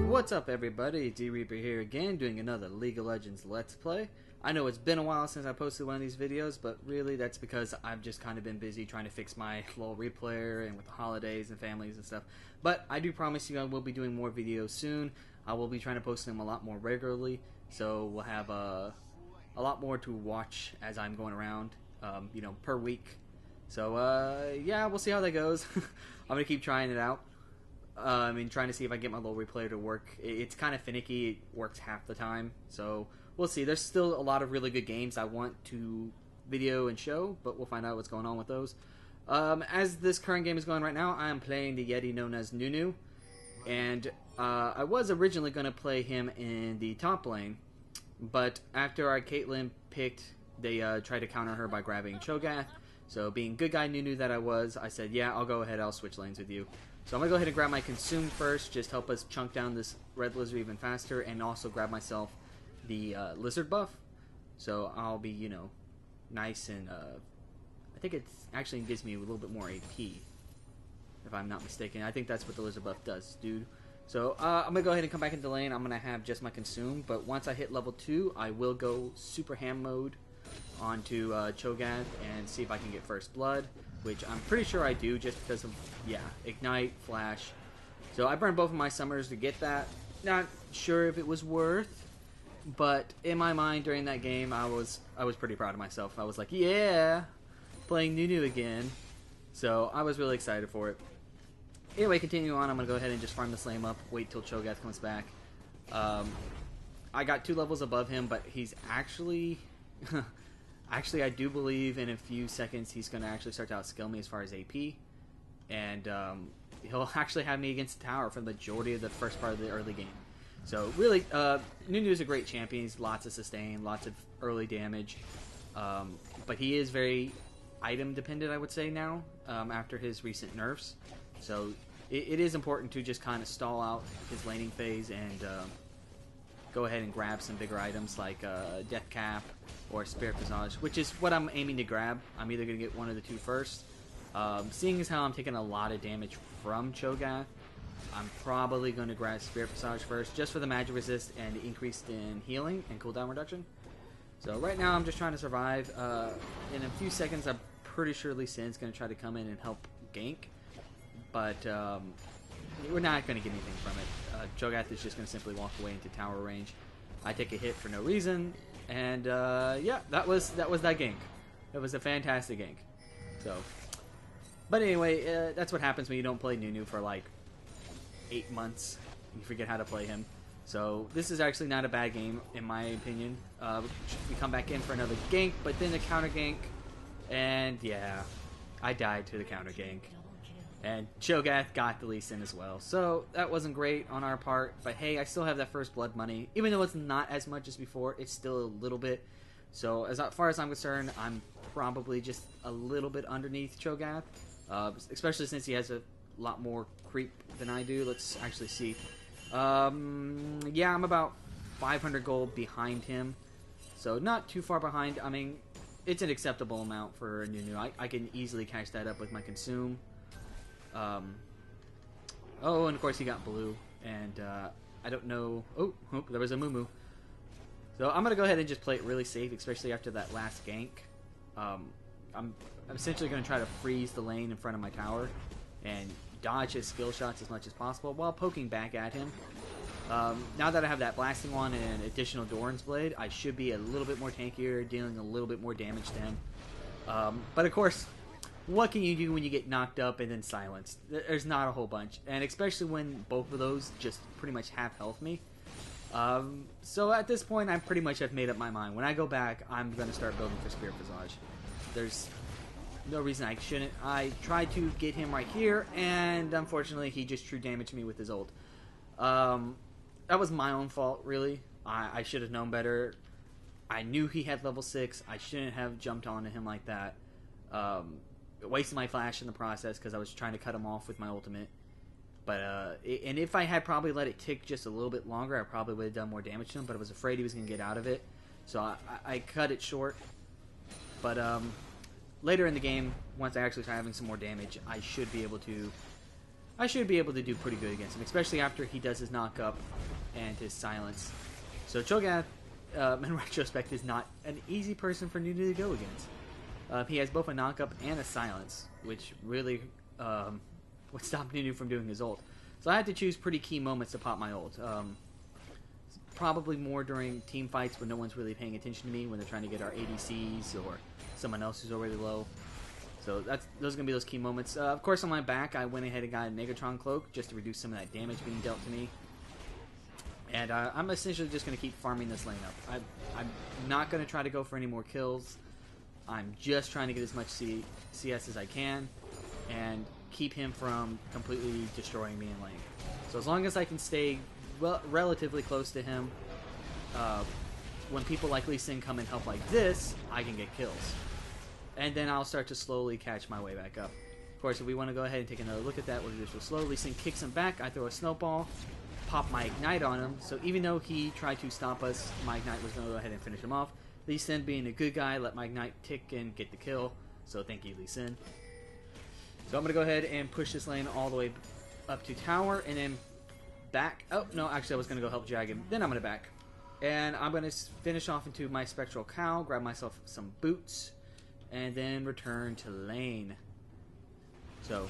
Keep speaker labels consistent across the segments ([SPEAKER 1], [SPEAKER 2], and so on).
[SPEAKER 1] What's up everybody, it's Ereaper here again doing another League of Legends Let's Play. I know it's been a while since I posted one of these videos, but really that's because I've just kind of been busy trying to fix my LoL replayer and with the holidays and families and stuff. But I do promise you I will be doing more videos soon. I will be trying to post them a lot more regularly, so we'll have a lot more to watch as I'm going around, per week. So yeah, we'll see how that goes. I'm going to keep trying it out. Trying to see if I can get my LoL replayer to work. It's kind of finicky. It works half the time. So we'll see. There's still a lot of really good games I want to video and show, but we'll find out what's going on with those. As this current game is going right now, I am playing the Yeti known as Nunu. And I was originally going to play him in the top lane, but after our Caitlyn picked, they tried to counter her by grabbing Cho'Gath. So being good guy Nunu that I was, I said, yeah, I'll go ahead, I'll switch lanes with you. So I'm going to go ahead and grab my Consume first, just help us chunk down this red lizard even faster, and also grab myself the lizard buff. So I'll be, nice and, I think it actually gives me a little bit more AP, if I'm not mistaken. I think that's what the lizard buff does, dude. So I'm going to go ahead and come back into lane. I'm going to have just my Consume, but once I hit level 2, I will go Super Ham mode onto Cho'Gath and see if I can get first blood, which I'm pretty sure I do just because of, Ignite, Flash. So I burned both of my summers to get that. Not sure if it was worth, but in my mind during that game, I was pretty proud of myself. I was like, yeah, playing Nunu again. So I was really excited for it. Anyway, continuing on, I'm going to go ahead and just farm this lane up, wait till Cho'Gath comes back. I got 2 levels above him, but he's actually... Actually, I do believe in a few seconds he's going to actually start to outskill me as far as AP. And he'll actually have me against the tower for the majority of the first part of the early game. So really, Nunu is a great champion. He's lots of sustain, lots of early damage. But he is very item dependent, I would say now, after his recent nerfs. So it is important to just kind of stall out his laning phase and... go ahead and grab some bigger items like Death Cap or Spirit Visage, which is what I'm aiming to grab. I'm either going to get one of the two first. Seeing as how I'm taking a lot of damage from Cho'Gath, I'm probably going to grab Spirit Visage first, just for the magic resist and the increase in healing and cooldown reduction. So right now I'm just trying to survive. In a few seconds I'm pretty sure Lee Sin's going to try to come in and help gank, but we're not going to get anything from it. Cho'Gath is just going to simply walk away into tower range. I take a hit for no reason, and yeah, that was that gank. It was a fantastic gank. So, but anyway, that's what happens when you don't play Nunu for like 8 months. You forget how to play him. So this is actually not a bad game in my opinion. We come back in for another gank, but then the counter gank, and yeah, I died to the counter gank. And Cho'Gath got the Lee Sin as well. So that wasn't great on our part. But hey, I still have that first blood money. Even though it's not as much as before, it's still a little bit. So as far as I'm concerned, I'm probably just a little bit underneath Cho'Gath. Especially since he has a lot more creep than I do. Let's actually see. Yeah, I'm about 500 gold behind him. So not too far behind. I mean, it's an acceptable amount for a Nunu. I can easily catch that up with my Consume. Oh, and of course he got blue, and I don't know. Oh, there was a Moo. So I'm gonna go ahead and just play it really safe, especially after that last gank. I'm essentially gonna try to freeze the lane in front of my tower and dodge his skill shots as much as possible while poking back at him. Now that I have that blasting wand and additional Doran's Blade, I should be a little bit more tankier, dealing a little bit more damage to him. But of course, what can you do when you get knocked up and then silenced? There's not a whole bunch. And especially when both of those just pretty much half health me. So at this point, I pretty much have made up my mind. When I go back, I'm going to start building for Spirit Visage. There's no reason I shouldn't. I tried to get him right here, and unfortunately, he just true damaged me with his ult. That was my own fault, really. I should have known better. I knew he had level 6. I shouldn't have jumped onto him like that. Wasted my flash in the process because I was trying to cut him off with my ultimate. But and if I had probably let it tick just a little bit longer, I probably would have done more damage to him. But I was afraid he was going to get out of it, so I cut it short. But later in the game, once I actually start having some more damage, I should be able to do pretty good against him, especially after he does his knock up and his silence. So Cho'Gath, in retrospect, is not an easy person for Nunu to go against. He has both a knock up and a silence, which really would stop Nunu from doing his ult. So I had to choose pretty key moments to pop my ult. Probably more during team fights when no one's really paying attention to me, when they're trying to get our ADCs or someone else who's already low. So those are going to be those key moments. Of course, on my back, I went ahead and got a Negatron Cloak just to reduce some of that damage being dealt to me. And I'm essentially just going to keep farming this lane up. I'm not going to try to go for any more kills. I'm just trying to get as much CS as I can and keep him from completely destroying me in lane. So as long as I can stay relatively close to him, when people like Lee Sin come and help like this, I can get kills. And then I'll start to slowly catch my way back up. Of course, if we want to go ahead and take another look at that, we'll do this real slow. Lee Sin kicks him back, I throw a snowball, pop my Ignite on him, so even though he tried to stop us, my Ignite was going to go ahead and finish him off. Lee Sin, being a good guy, let my Ignite tick and get the kill, so thank you, Lee Sin. So I'm going to go ahead and push this lane all the way up to tower, and then back. Oh, no, actually I was going to go help Jag him. Then I'm going to back. And I'm going to finish off into my Spectral Cow, grab myself some boots, and then return to lane. So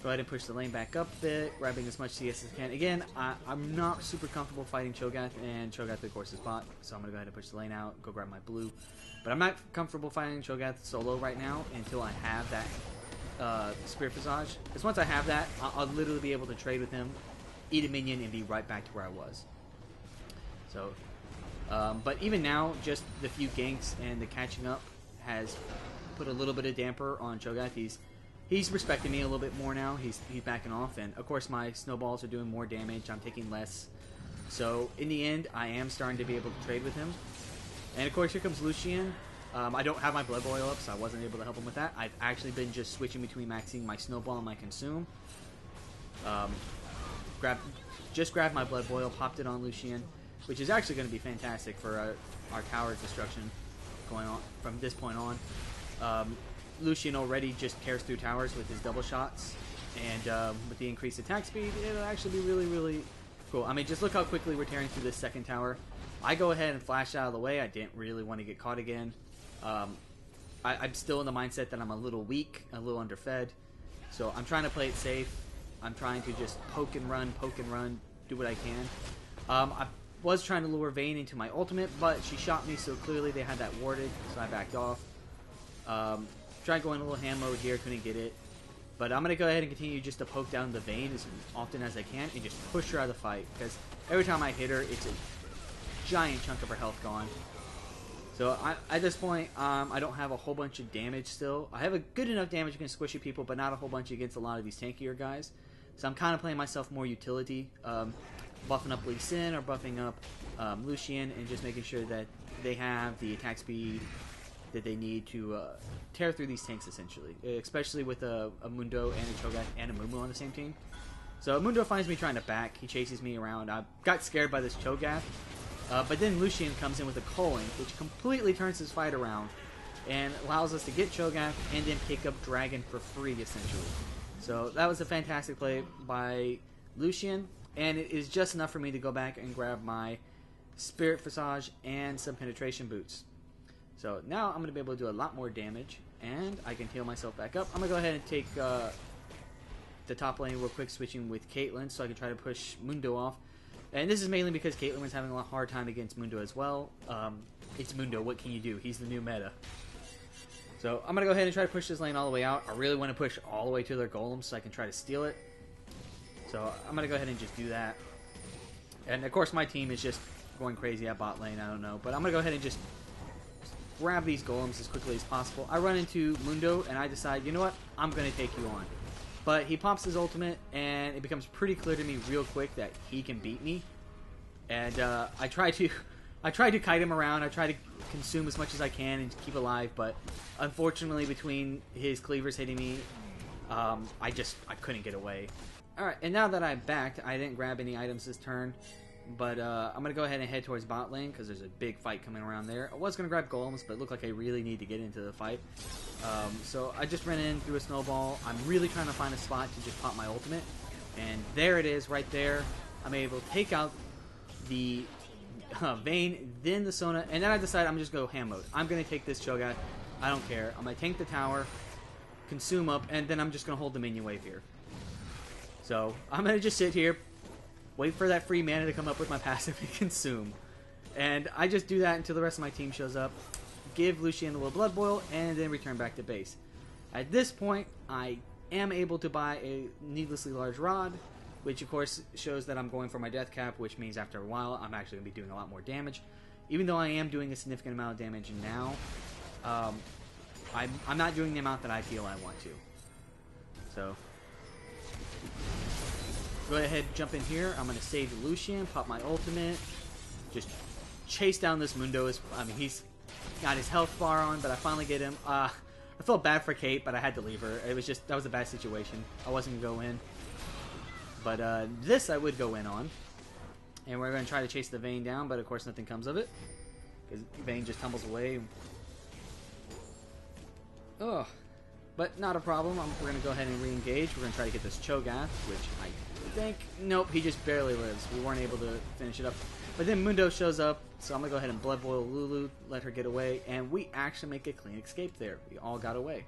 [SPEAKER 1] go ahead and push the lane back up a bit, grabbing as much CS as I can. Again, I'm not super comfortable fighting Cho'Gath, and Cho'Gath, of course, is bot. So I'm going to go ahead and push the lane out, go grab my blue. But I'm not comfortable fighting Cho'Gath solo right now until I have that Spirit Visage. Because once I have that, I'll literally be able to trade with him, eat a minion, and be right back to where I was. So, but even now, just the few ganks and the catching up has put a little bit of damper on Cho'Gath. He's respecting me a little bit more now. He's backing off, and of course my snowballs are doing more damage. I'm taking less. So in the end, I am starting to be able to trade with him. And of course, here comes Lucian. I don't have my Blood Boil up, so I wasn't able to help him with that. I've actually been just switching between maxing my Snowball and my Consume. Just grabbed my Blood Boil, popped it on Lucian, which is actually going to be fantastic for our tower destruction going on from this point on. Lucian already just tears through towers with his double shots, and with the increased attack speed, it'll actually be really, really cool. I mean, just look how quickly we're tearing through this second tower. I go ahead and flash out of the way. I didn't really want to get caught again. I'm still in the mindset that I'm a little weak, a little underfed, so I'm trying to play it safe. I'm trying to just poke and run, do what I can. I was trying to lure Vayne into my ultimate, but she shot me, so clearly they had that warded, so I backed off. Tried going a little hand mode here, couldn't get it. But I'm going to go ahead and continue just to poke down the Vayne as often as I can and just push her out of the fight, because every time I hit her, it's a giant chunk of her health gone. So at this point, I don't have a whole bunch of damage still. I have a good enough damage against squishy people, but not a whole bunch against a lot of these tankier guys. So I'm kind of playing myself more utility, buffing up Lee Sin or buffing up Lucian, and just making sure that they have the attack speed that they need to tear through these tanks, essentially. Especially with a Mundo and a Cho'Gath and a Mumu on the same team. So Mundo finds me trying to back. He chases me around. I got scared by this Cho'Gath. But then Lucian comes in with a culling, which completely turns his fight around and allows us to get Cho'Gath and then pick up Dragon for free, essentially. So that was a fantastic play by Lucian, and it is just enough for me to go back and grab my Spirit Visage and some Penetration Boots. So now I'm going to be able to do a lot more damage, and I can heal myself back up. I'm going to go ahead and take the top lane real quick, switching with Caitlyn, so I can try to push Mundo off. And this is mainly because Caitlyn was having a hard time against Mundo as well. It's Mundo, what can you do? He's the new meta. So I'm going to go ahead and try to push this lane all the way out. I really want to push all the way to their golems so I can try to steal it. So I'm going to go ahead and just do that. And of course my team is just going crazy at bot lane, I don't know. But I'm going to go ahead and just grab these golems as quickly as possible. I run into Mundo and I decide, you know what? I'm going to take you on. But he pops his ultimate, and it becomes pretty clear to me real quick that he can beat me. And I try to kite him around. I try to consume as much as I can and keep alive. But unfortunately, between his cleavers hitting me, I couldn't get away. All right, and now that I'm backed, I didn't grab any items this turn. But I'm going to go ahead and head towards bot lane because there's a big fight coming around there. I was going to grab golems, but it looked like I really need to get into the fight. So I just ran in through a snowball. I'm really trying to find a spot to just pop my ultimate. And there it is, right there. I'm able to take out the Vayne, then the Sona, and then I decided I'm just going to go ham mode. I'm going to take this Cho'Gath. I don't care. I'm going to tank the tower, consume up, and then I'm just going to hold the minion wave here. So I'm going to just sit here, wait for that free mana to come up with my passive and consume. And I just do that until the rest of my team shows up, give Lucian a little blood boil, and then return back to base. At this point, I am able to buy a needlessly large rod, which of course shows that I'm going for my death cap, which means after a while I'm actually going to be doing a lot more damage. Even though I am doing a significant amount of damage now, I'm not doing the amount that I feel I want to. So, go ahead, jump in here. I'm going to save Lucian, pop my ultimate, just chase down this Mundo. I mean, he's got his health bar on, but I finally get him. I felt bad for Kate, but I had to leave her. It was just, that was a bad situation. I wasn't going to go in. But this I would go in on. And we're going to try to chase the Vayne down, but of course nothing comes of it. Because Vayne just tumbles away. Ugh. But not a problem. We're going to go ahead and re-engage. We're going to try to get this Cho'Gath, which I think... Nope, he just barely lives. We weren't able to finish it up. But then Mundo shows up, so I'm going to go ahead and Blood Boil Lulu, let her get away, and we actually make a clean escape there. We all got away.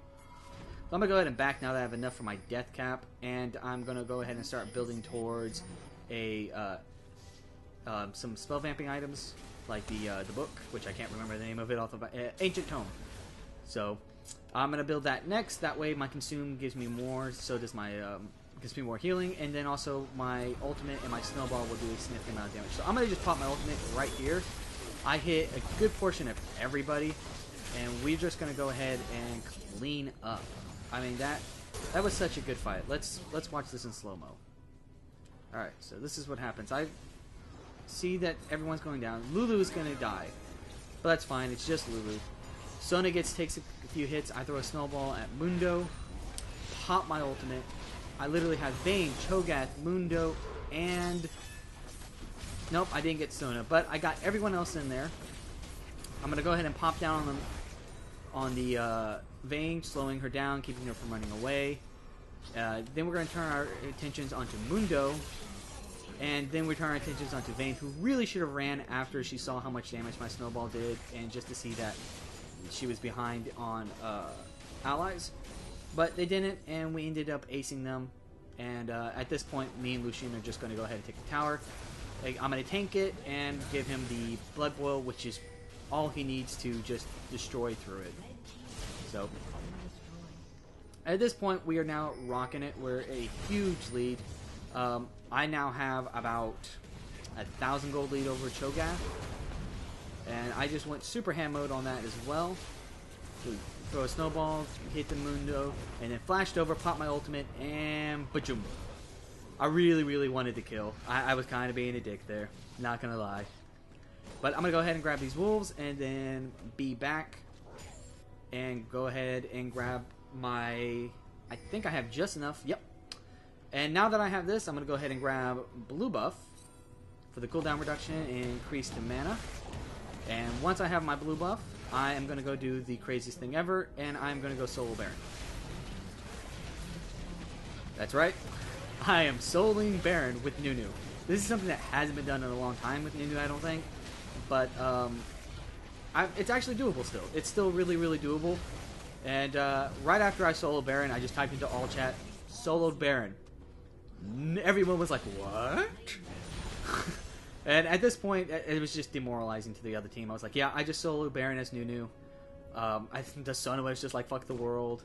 [SPEAKER 1] So I'm going to go ahead and back now that I have enough for my death cap, and I'm going to go ahead and start building towards a some spell vamping items, like the book, which I can't remember the name of it off the Ancient Tome. So I'm going to build that next. That way my consume gives me more, so does my gives me more healing, and then also my ultimate and my snowball will do a significant amount of damage. So I'm going to just pop my ultimate right here. I hit a good portion of everybody, and we're just going to go ahead and clean up. I mean, that was such a good fight. Let's watch this in slow-mo. Alright, so this is what happens. I see that everyone's going down. Lulu's going to die, but that's fine. It's just Lulu. Sona takes a few hits. I throw a snowball at Mundo, pop my ultimate. I literally have Vayne, Cho'Gath, Mundo, and... Nope, I didn't get Sona, but I got everyone else in there. I'm going to go ahead and pop down on the Vayne, slowing her down, keeping her from running away. Then we're going to turn our attentions onto Mundo, and then we turn our attentions onto Vayne, who really should have ran after she saw how much damage my snowball did, and just to see that she was behind on allies. But they didn't, and we ended up acing them. And at this point, me and Lucian are just going to go ahead and take the tower. I'm going to tank it and give him the Blood Boil, which is all he needs to just destroy through it. So, at this point, we are now rocking it. We're a huge lead. I now have about 1,000 gold lead over Cho'Gath. And I just went super ham mode on that as well. So throw a snowball, hit the Mundo, and then flashed over, popped my ultimate, and ba-choom. I really, really wanted to kill. I was kind of being a dick there. Not going to lie. But I'm going to go ahead and grab these wolves, and then be back. And go ahead and grab my... I think I have just enough. Yep. And now that I have this, I'm going to go ahead and grab blue buff for the cooldown reduction and increase the mana. And once I have my blue buff, I am going to go do the craziest thing ever, and I'm going to go solo Baron. That's right. I am soloing Baron with Nunu. This is something that hasn't been done in a long time with Nunu, I don't think. But it's actually doable still. It's still really, really doable. And right after I solo Baron, I just typed into all chat, soloed Baron. Everyone was like, what? And at this point, it was just demoralizing to the other team. I was like, yeah, I just soloed Baron as Nunu. I think the Sona was just like, fuck the world.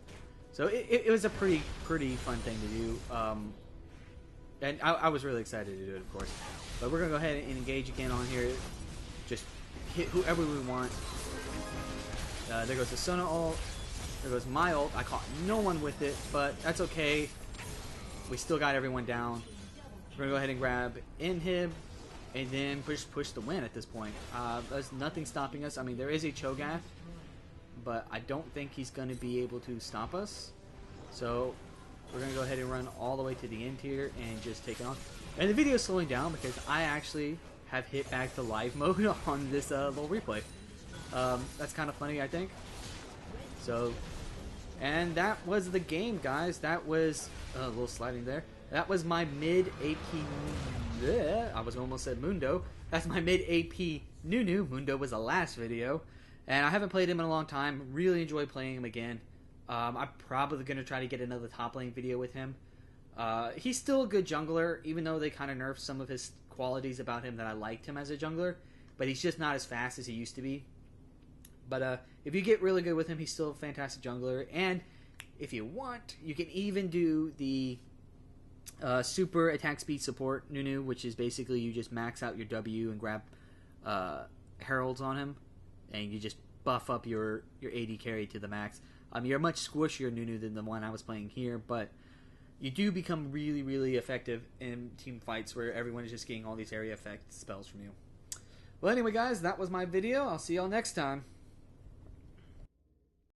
[SPEAKER 1] So it was a pretty fun thing to do. And I was really excited to do it, of course. But we're going to go ahead and engage again on here. Just hit whoever we want. There goes the Sona ult. There goes my ult. I caught no one with it, but that's okay. We still got everyone down. We're going to go ahead and grab Inhib. And then push the win at this point. There's nothing stopping us. I mean, there is a Cho'Gath, but I don't think he's going to be able to stop us. So we're going to go ahead and run all the way to the end here and just take it off. And the video is slowing down because I actually have hit back to live mode on this little replay. That's kind of funny, I think. So, and that was the game, guys. That was a little sliding there. That was my mid AP. I was almost said Mundo. That's my mid AP Nunu. Mundo was the last video, and I haven't played him in a long time. Really enjoy playing him again. I'm probably gonna try to get another top lane video with him. He's still a good jungler, even though they kind of nerfed some of his qualities about him that I liked him as a jungler. But he's just not as fast as he used to be. But if you get really good with him, he's still a fantastic jungler. And if you want, you can even do the super attack speed support Nunu, which is basically you just max out your W and grab heralds on him, and you just buff up your AD carry to the max. You're a much squishier Nunu than the one I was playing here, but you do become really, really effective in team fights where everyone is just getting all these area effect spells from you. Well, anyway, guys, that was my video. I'll see y'all next time.